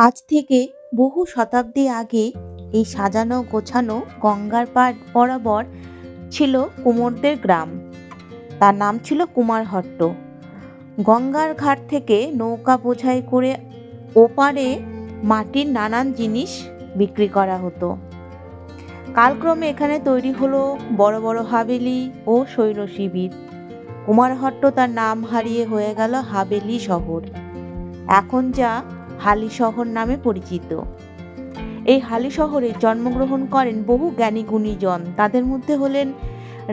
আজ থেকে বহু শতাব্দী আগে এই সাজানো গোছানো গঙ্গার পাড় বরাবর ছিল কুমোরদের গ্রাম। তার নাম ছিল কুমারহট্ট। গঙ্গার ঘাট থেকে নৌকা বোঝাই করে ওপারে মাটির নানান জিনিস বিক্রি করা হতো। কালক্রমে এখানে তৈরি হলো বড় বড় হাভেলি ও সৈন্য শিবির। কুমারহট্ট তার নাম হারিয়ে হয়ে গেল হাভেলি শহর, এখন যা হালি শহর নামে পরিচিত। এই হালি শহরে জন্মগ্রহণ করেন বহু জ্ঞানী গুণীজন। তাদের মধ্যে হলেন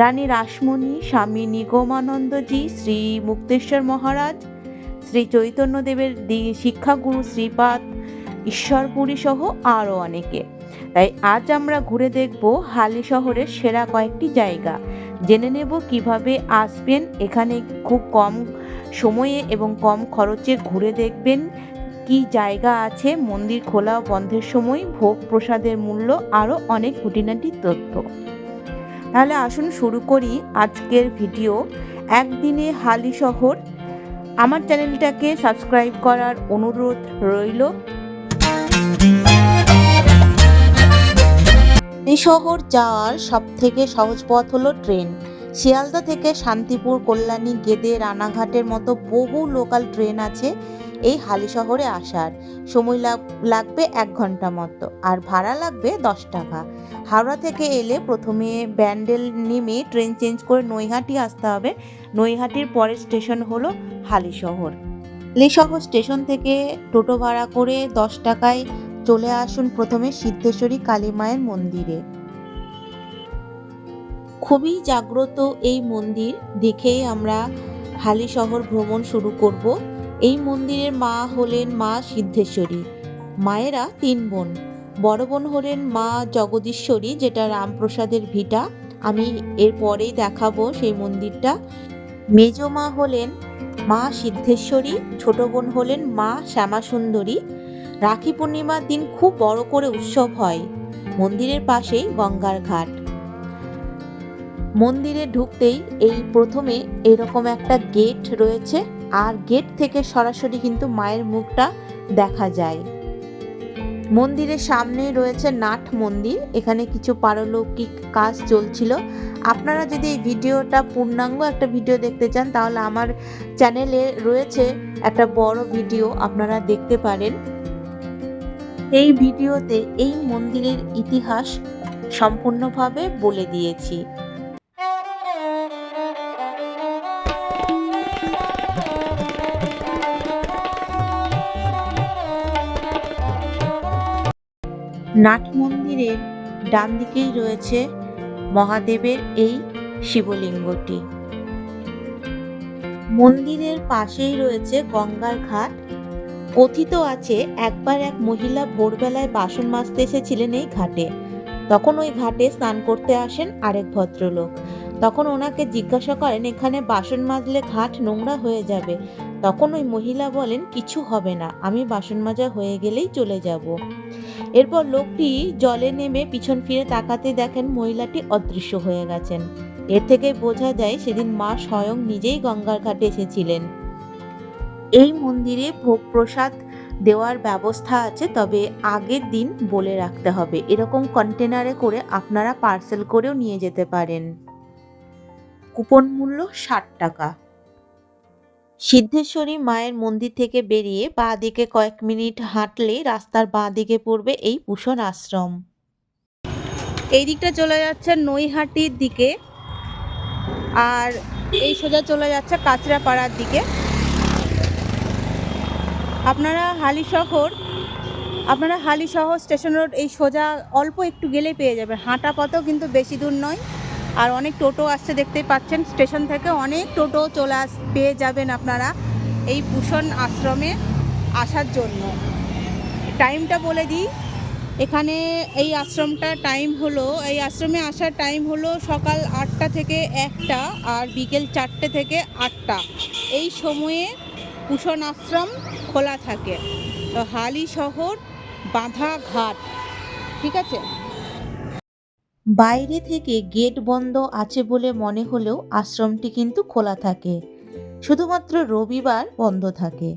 রানী রাসমণি, স্বামী নিগমানন্দজি, শ্রী মুক্তেশ্বর মহারাজ, শ্রী চৈতন্যদেবের শিক্ষাগুরু শ্রীপাদ ঈশ্বরপুরী সহ আরও অনেকে। তাই আজ আমরা ঘুরে দেখব হালি শহরের সেরা কয়েকটি জায়গা। জেনে নেব কিভাবে আসবেন এখানে খুব কম সময়ে এবং কম খরচে ঘুরে দেখবেন, কি জায়গা আছে, মন্দির খোলা ও বন্ধের সময়, ভোগ প্রসাদের মূল্য, আরও অনেক খুঁটিনাটি তথ্য। তাহলে আসুন শুরু করি আজকের ভিডিও। একদিনে হালি শহর। আমার চ্যানেলটাকে সাবস্ক্রাইব করার অনুরোধ রইল। এই শহর যাওয়ার সব থেকে সহজ পথ হলো ট্রেন। শিয়ালদা থেকে শান্তিপুর, কল্যাণী, গেদে, রানাঘাটের মতো বহু লোকাল ট্রেন আছে। এই হালি শহরে আসার সময় লাগবে 1 ঘন্টা মতো, আর ভাড়া লাগবে 10 টাকা। হাওড়া থেকে এলে প্রথমে ব্যান্ডেল নেমে ট্রেন চেঞ্জ করে নৈহাটি আসতে হবে। নৈহাটির পরের স্টেশন হলো হালি শহর। হালি শহর স্টেশন থেকে টোটো ভাড়া করে 10 টাকায় চলে আসুন প্রথমে সিদ্ধেশ্বরী কালী মায়ের মন্দিরে। খুবই জাগ্রত এই মন্দির দেখেই আমরা হালি শহর ভ্রমণ শুরু করব। এই মন্দিরের মা হলেন মা সিদ্ধেশ্বরী। মায়েরা 3 বোন। বড় বোন হলেন মা জগদীশ্বরী, যেটা রামপ্রসাদের ভিটা। আমি এর পরেই দেখাবো সেই মন্দিরটা। মেজ মা হলেন মা সিদ্ধেশ্বরী, ছোট বোন হলেন মা শ্যামাসুন্দরী। রাখি পূর্ণিমার দিন খুব বড় করে উৎসব হয়। মন্দিরের পাশেই গঙ্গার ঘাট। মন্দিরে ঢুকতেই এই প্রথমে এরকম একটা গেট রয়েছে, আর গেট থেকে সরাসরি কিন্তু মায়ের মুখটা দেখা যায়। মন্দিরের সামনেই রয়েছে নাট মন্দির। এখানে কিছু পারলৌকিক কাজ চলছিল। আপনারা যদি এই ভিডিওটা পূর্ণাঙ্গ একটা ভিডিও দেখতে চান, তাহলে আমার চ্যানেলে রয়েছে একটা বড় ভিডিও, আপনারা দেখতে পারেন। এই ভিডিওতে এই মন্দিরের ইতিহাস সম্পূর্ণভাবে বলে দিয়েছি। নাট মন্দিরের ডান দিকেই রয়েছে মহাদেবের এই শিবলিঙ্গটি। মন্দিরের পাশেই রয়েছে গঙ্গার ঘাট। কথিত আছে একবার এক মহিলা ভোরবেলায় বাসন মাজতে এসেছিলেন এই ঘাটে। তখন ওই ঘাটে স্নান করতে আসেন আরেক ভদ্রলোক। তখন ওনাকে জিজ্ঞাসা করেন, এখানে বাসন মাজলে ঘাট নোংরা হয়ে যাবে। তখন ওই মহিলা বলেন, কিছু হবে না, আমি বাসন মাজা হয়ে গেলেই চলে যাব। এরপর লোকটি জলে নেমে পিছন ফিরে তাকাতে দেখেন মহিলাটি অদৃশ্য হয়ে গেছেন। এর থেকে বোঝা যায় সেদিন মা স্বয়ং নিজেই গঙ্গার ঘাটে এসেছিলেন। এই মন্দিরে ভোগ প্রসাদ দেওয়ার ব্যবস্থা আছে, তবে আগের দিন বলে রাখতে হবে। এরকম কন্টেনারে করে আপনারা পার্সেল করেও নিয়ে যেতে পারেন। কুপন মূল্য 60 টাকা। সিদ্ধেশ্বরী মায়ের মন্দির থেকে বেরিয়ে বাঁ দিকে কয়েক মিনিট হাঁটলে রাস্তার বাঁ দিকে পড়বে এই পুষণ আশ্রম। এই দিকটা চলে যাচ্ছে নৈহাটির দিকে, আর এই সোজা চলে যাচ্ছে কাঁচরাপাড়ার দিকে। আপনারা হালি শহর স্টেশন রোড এই সোজা অল্প একটু গেলে পেয়ে যাবেন। হাঁটা পথেও কিন্তু বেশি দূর নয়। আর অনেক টোটো আসছে, দেখতেই পাচ্ছেন। স্টেশন থেকে অনেক টোটো পেয়ে যাবেন আপনারা এই পুষণ আশ্রমে আসার জন্য। টাইমটা বলে দিই, এখানে এই এই আশ্রমে আসার টাইম হলো সকাল 8টা থেকে 1টা, আর বিকেল 4টে থেকে 8টা। এই সময়ে পুষণ আশ্রম খোলা থাকে। তো হালি শহর বাঁধা ঘাট, ঠিক আছে। বাইরে থেকে গেট বন্ধ আছে বলে মনে হলেও আশ্রমটি কিন্তু খোলা থাকে, শুধুমাত্র রবিবার বন্ধ থাকে।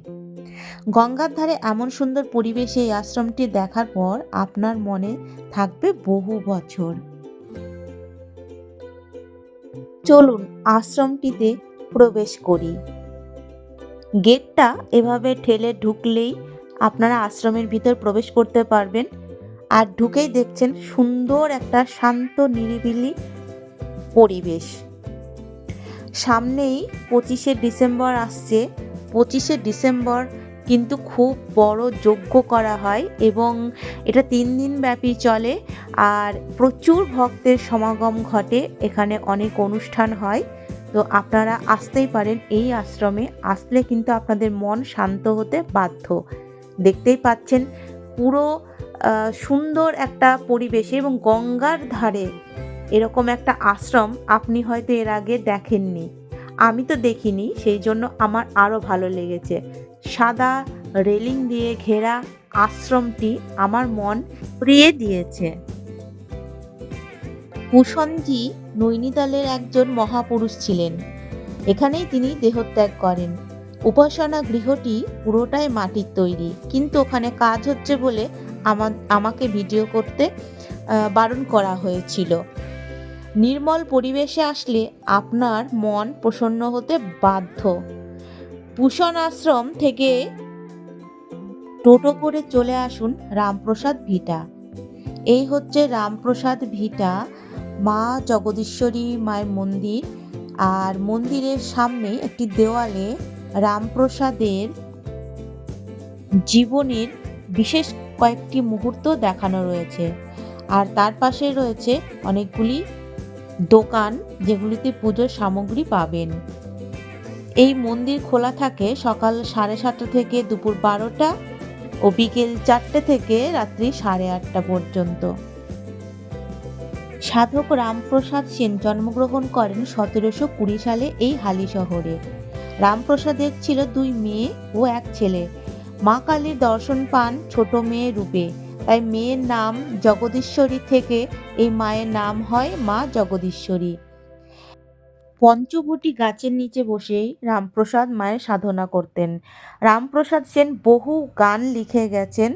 গঙ্গার ধারে এমন সুন্দর পরিবেশে এই আশ্রমটি দেখার পর আপনার মনে থাকবে বহু বছর। চলুন আশ্রমটিতে প্রবেশ করি। গেটটা এভাবে ঠেলে ঢুকলেই আপনারা আশ্রমের ভিতর প্রবেশ করতে পারবেন। আর ঢুকেই দেখছেন সুন্দর একটা শান্ত নিরিবিলি পরিবেশ। সামনেই 25শে ডিসেম্বর আসছে। 25শে ডিসেম্বর কিন্তু খুব বড় যজ্ঞ করা হয় এবং এটা 3 দিন ব্যাপী চলে। আর প্রচুর ভক্তের সমাগম ঘটে, এখানে অনেক অনুষ্ঠান হয়। তো আপনারা আসতেই পারেন এই আশ্রমে। আসলে কিন্তু আপনাদের মন শান্ত হতে বাধ্য। দেখতেই পাচ্ছেন পুরো সুন্দর একটা পরিবেশে এবং গঙ্গার ধারে এরকম একটা আশ্রম আপনি হয়তো এর আগে দেখেননি। আমি তো দেখিনি, সেই জন্য আমার আরও ভালো লেগেছে। সাদা রেলিং দিয়ে ঘেরা আশ্রমটি আমার মন প্রিয়ে দিয়েছে। কুষণজি নৈনিতালের একজন মহাপুরুষ ছিলেন। এখানেই তিনি দেহত্যাগ করেন। উপাসনা গৃহটি পুরোটাই মাটির তৈরি, কিন্তু ওখানে কাজ হচ্ছে বলে আমাকে ভিডিও করতে বারণ করা হয়েছিল। নির্মল পরিবেশে আসলে আপনার মন প্রসন্ন হতে বাধ্য। পুষণ আশ্রম থেকে টোটো করে চলে আসুন রামপ্রসাদ ভিটা। এই হচ্ছে রামপ্রসাদ ভিটা, মা জগদীশ্বরী মায়ের মন্দির। আর মন্দিরের সামনে একটি দেওয়ালে রামপ্রসাদের জীবনের বিশেষ কয়েকটি মুহূর্ত দেখানো রয়েছে। আর তার পাশে রয়েছে অনেকগুলি দোকান যেগুলিতে পুজোর সামগ্রী পাবেন। এই মন্দির খোলা থাকে সকাল 7:30 থেকে দুপুর 12টা ও বিকেল 4টে থেকে রাত্রি 8:30 পর্যন্ত। সাধক রামপ্রসাদ সেন জন্মগ্রহণ করেন 1720 সালে এই হালি শহরে। রামপ্রসাদের ছিল 2 মেয়ে ও 1 ছেলে। মা কালীর দর্শন পান ছোট মেয়ে রূপে, তাই মেয়ের নাম জগদীশ্বরী থেকে এই মায়ের নাম হয় মা জগদীশ্বরী। পঞ্চবটী গাছের নিচে বসেই রামপ্রসাদ মায়ের সাধনা করতেন। রামপ্রসাদ সেন বহু গান লিখে গেছেন।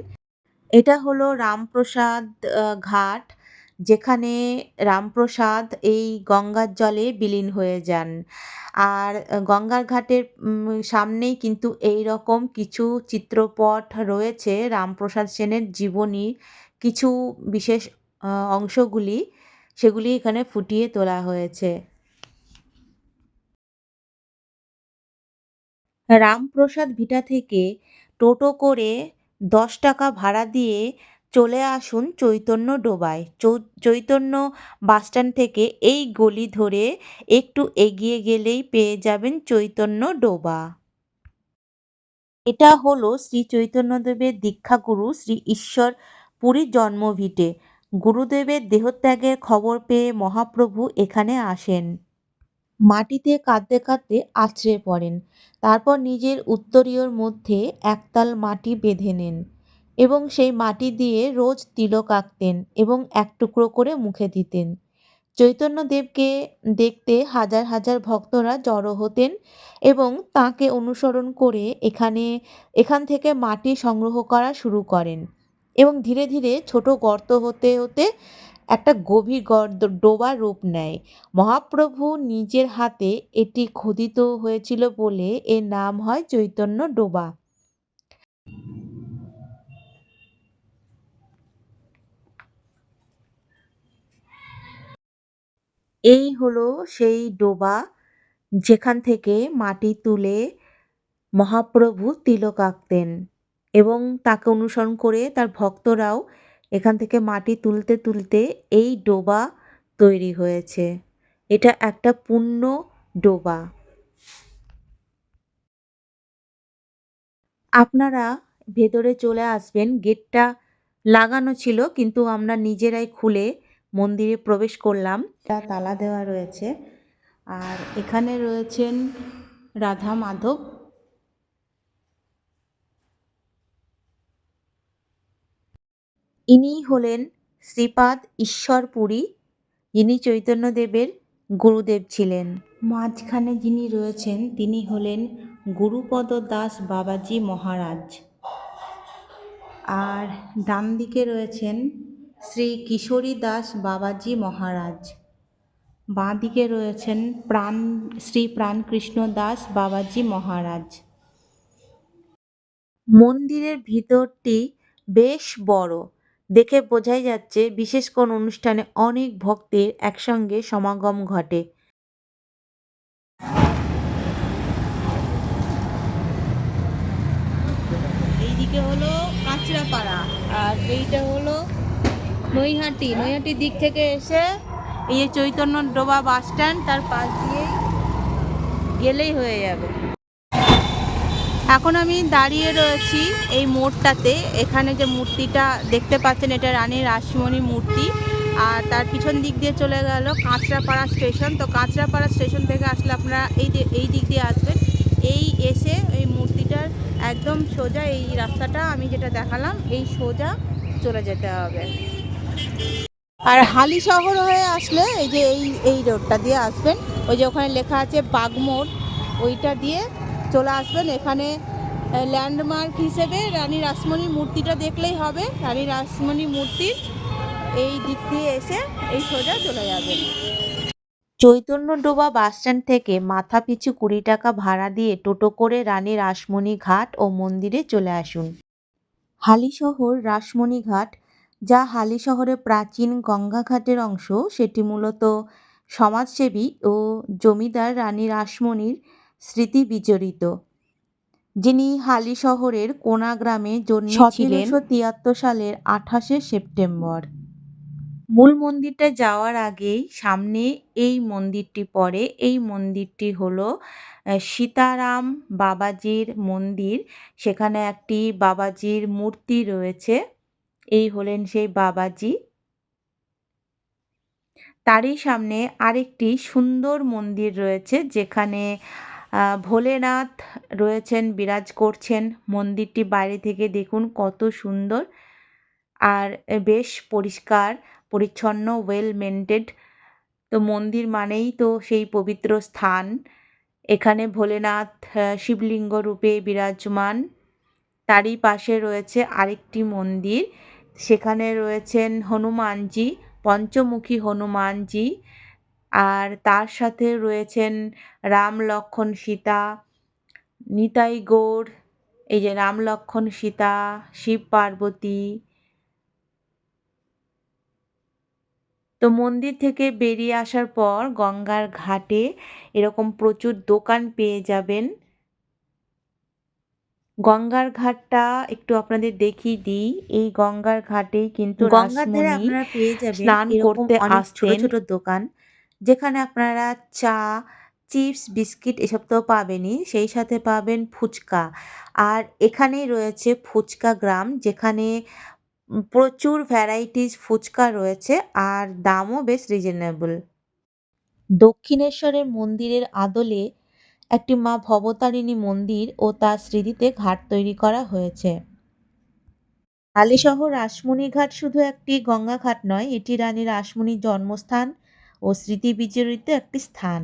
এটা হলো রামপ্রসাদ ঘাট, যেখানে রামপ্রসাদ এই গঙ্গার জলে বিলীন হয়ে যান। আর গঙ্গার ঘাটের সামনেই কিন্তু এই রকম কিছু চিত্রপট রয়েছে রামপ্রসাদ সেনের জীবনী, কিছু বিশেষ অংশগুলি, সেগুলি এখানে ফুটিয়ে তোলা হয়েছে। রামপ্রসাদ ভিটা থেকে টোটো করে 10 টাকা ভাড়া দিয়ে চলে আসুন চৈতন্য ডোবায়। চৈতন্য বাসস্ট্যান্ড থেকে এই গলি ধরে একটু এগিয়ে গেলেই পেয়ে যাবেন চৈতন্য ডোবা। এটা হলো শ্রী চৈতন্যদেবের দীক্ষাগুরু শ্রী ঈশ্বর পুরীর জন্মভিটে। গুরুদেবের দেহত্যাগের খবর পেয়ে মহাপ্রভু এখানে আসেন। মাটিতে কাঁদতে কাঁদতে আছড়ে পড়েন। তারপর নিজের উত্তরীয়র মধ্যে একতাল মাটি বেঁধে নেন এবং সেই মাটি দিয়ে রোজ তিলক আঁকতেন এবং এক টুকরো করে মুখে দিতেন। চৈতন্যদেবকে দেখতে হাজার হাজার ভক্তরা জড়ো হতেন এবং তাঁকে অনুসরণ করে এখান থেকে মাটি সংগ্রহ করা শুরু করেন এবং ধীরে ধীরে ছোট গর্ত হতে হতে একটা গভীর ডোবার রূপ নেয়। মহাপ্রভু নিজের হাতে এটি খোদিত হয়েছিল বলে এর নাম হয় চৈতন্য ডোবা। এই হলো সেই ডোবা যেখান থেকে মাটি তুলে মহাপ্রভু তিলক আঁকতেন এবং তাকে অনুসরণ করে তার ভক্তরাও এখান থেকে মাটি তুলতে তুলতে এই ডোবা তৈরি হয়েছে। এটা একটা পূর্ণ ডোবা। আপনারা ভেতরে চলে আসবেন। গেটটা লাগানো ছিল কিন্তু আমরা নিজেরাই খুলে মন্দিরে প্রবেশ করলাম। তালা দেওয়া রয়েছে। আর এখানে রয়েছেন রাধা মাধব। ইনিই হলেন শ্রীপাদ ঈশ্বরপুরী, যিনি চৈতন্যদেবের গুরুদেব ছিলেন। মাঝখানে যিনি রয়েছেন তিনি হলেন গুরুপদ দাস বাবাজি মহারাজ। আর ডান দিকে রয়েছেন শ্রী কিশোরী দাস বাবাজি মহারাজ। বাঁ দিকে রয়েছেন শ্রী প্রাণকৃষ্ণ দাস বাবাজি মহারাজ। মন্দিরের ভিতরটি বেশ বড়, দেখে বোঝাই যাচ্ছে বিশেষ কোনো অনুষ্ঠানে অনেক ভক্তের একসঙ্গে সমাগম ঘটে। এইদিকে হলো কাঁচরাপাড়া আর এইটা হলো নৈহাটি। নৈহাটির দিক থেকে এসে এই যে চৈতন্য ডোবা বাস স্ট্যান্ড, তার পাশ দিয়েই গেলেই হয়ে যাবে। এখন আমি দাঁড়িয়ে রয়েছি এই মোড়টাতে। এখানে যে মূর্তিটা দেখতে পাচ্ছেন এটা রানী রাসমণি মূর্তি। আর তার পিছন দিক দিয়ে চলে গেল কাঁচরাপাড়া স্টেশন। তো কাঁচরাপাড়া স্টেশন থেকে আসলে আপনারা এই দিক দিয়ে আসবেন। এই এসে এই মূর্তিটার একদম সোজা এই রাস্তাটা আমি যেটা দেখালাম এই সোজা চলে যেতে হবে। আর হালি শহর হয়ে আসলে এই যে এই রোডটা দিয়ে আসবেন, ওই যে ওখানে লেখা আছে বাগমোড়, ওইটা দিয়ে চলে আসবেন। এখানে ল্যান্ডমার্ক হিসেবে রানী রাসমণির মূর্তিটা দেখলেই হবে। রানী রাসমণি মূর্তির এই দিক দিয়ে এসে এই সোজা চলে যাবেন। চৈতন্য ডোবা বাসস্ট্যান্ড থেকে মাথা পিছু 20 টাকা ভাড়া দিয়ে টোটো করে রানী রাসমণি ঘাট ও মন্দিরে চলে আসুন। হালিশহর রাসমণি ঘাট, যা হালিশহরের প্রাচীন গঙ্গা ঘাটের অংশ, সেটি মূলত সমাজসেবী ও জমিদার রানী রাসমণির স্মৃতি বিজড়িত, যিনি হালিশহরের কোনা গ্রামে জন্মেছিলেন 1773 সালের 28শে সেপ্টেম্বর। মূল মন্দিরটা যাওয়ার আগেই সামনে এই মন্দিরটি পড়ে। এই মন্দিরটি হলো সীতারাম বাবাজির মন্দির। সেখানে একটি বাবাজির মূর্তি রয়েছে। এই হলেন সেই বাবাজি। তারই সামনে আরেকটি সুন্দর মন্দির রয়েছে, যেখানে ভোলেনাথ রয়েছেন, বিরাজ করছেন। মন্দিরটি বাইরে থেকে দেখুন কত সুন্দর আর বেশ পরিষ্কার পরিচ্ছন্ন, ওয়েল মেনটেড। তো মন্দির মানেই তো সেই পবিত্র স্থান। এখানে ভোলেনাথ শিবলিঙ্গ রূপে বিরাজমান। তারই পাশে রয়েছে আরেকটি মন্দির, সেখানে রয়েছেন হনুমানজি, পঞ্চমুখী হনুমানজি। আর তার সাথে রয়েছেন রাম লক্ষ্মণ সীতা, নিতাই গৌর, এই যে রাম লক্ষ্মণ সীতা, শিব পার্বতী। তো মন্দির থেকে বেরিয়ে আসার পর গঙ্গার ঘাটে এরকম প্রচুর দোকান পেয়ে যাবেন। গঙ্গার ঘাটটা একটু আপনাদের দেখিয়ে দিই। এই গঙ্গার ঘাটেই কিন্তু গঙ্গার ধারে আপনারা পেয়ে যাবেন স্নান করতে আসতেন ছোট ছোট দোকান, যেখানে আপনারা চা, চিপস, বিস্কিট এসব তো পাবেনই, সেই সাথে পাবেন ফুচকা। আর এখানেই রয়েছে ফুচকা গ্রাম, যেখানে প্রচুর ভ্যারাইটিস ফুচকা রয়েছে আর দামও বেশ রিজনেবল। দক্ষিণেশ্বরের মন্দিরের আদলে একটি মা ভবতারিণী মন্দির ও তার স্মৃতিতে ঘাট তৈরি করা হয়েছে। হালিশহর রাসমণি ঘাট শুধু একটি গঙ্গা ঘাট নয়, এটি রানী রাসমণির জন্মস্থান ও স্মৃতি বিজড়িত একটি স্থান।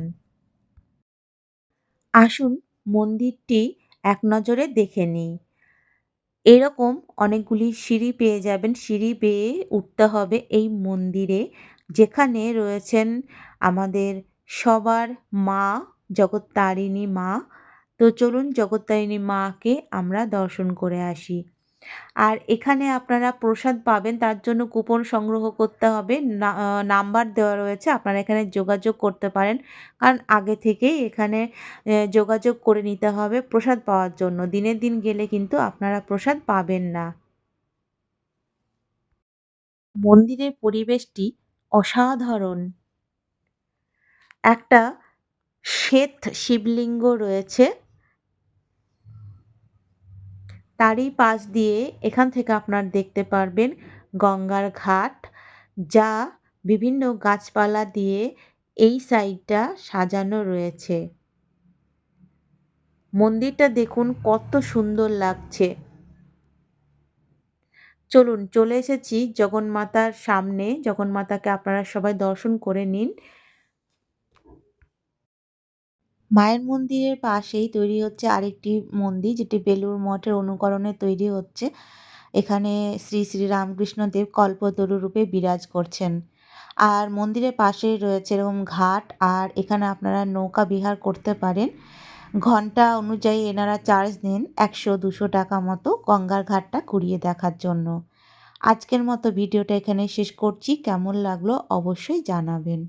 আসুন মন্দিরটি এক নজরে দেখে নিই। এরকম অনেকগুলি সিঁড়ি পেয়ে যাবেন। সিঁড়ি বেয়ে উঠতে হবে এই মন্দিরে, যেখানে রয়েছেন আমাদের সবার মা, জগত্তারিণী মা। তো চলুন জগত্তারিণী মাকে আমরা দর্শন করে আসি। আর এখানে আপনারা প্রসাদ পাবেন, তার জন্য কুপন সংগ্রহ করতে হবে। নাম্বার দেওয়া রয়েছে, আপনারা এখানে যোগাযোগ করতে পারেন। কারণ আগে থেকেই এখানে যোগাযোগ করে নিতে হবে প্রসাদ পাওয়ার জন্য। দিনের দিন গেলে কিন্তু আপনারা প্রসাদ পাবেন না। মন্দিরের পরিবেশটি অসাধারণ। একটা শ্বেত শিবলিঙ্গ রয়েছে, তারই পাশ দিয়ে এখান থেকে আপনারা দেখতে পারবেন গঙ্গার ঘাট, যা বিভিন্ন গাছপালা দিয়ে এই সাইডটা সাজানো রয়েছে। মন্দিরটা দেখুন কত সুন্দর লাগছে। চলুন, চলে এসেছি জগন্মাতার সামনে। জগন্মাতাকে আপনারা সবাই দর্শন করে নিন। মায়ের মন্দিরের পাশেই তৈরি হচ্ছে আরেকটি মন্দির, যেটি বেলুড় মঠের অনুকরণে তৈরি হচ্ছে। এখানে শ্রী শ্রী রামকৃষ্ণদেব কল্পতরু রূপে বিরাজ করছেন। আর মন্দিরের পাশেই রয়েছে এরকম ঘাট, আর এখানে আপনারা নৌকা বিহার করতে পারেন। ঘন্টা অনুযায়ী এনারা চার্জ নেন ১০০-২০০ টাকা মতো গঙ্গার ঘাটটা ঘুরিয়ে দেখার জন্য। আজকের মতো ভিডিওটা এখানেই শেষ করছি। কেমন লাগলো অবশ্যই জানাবেন।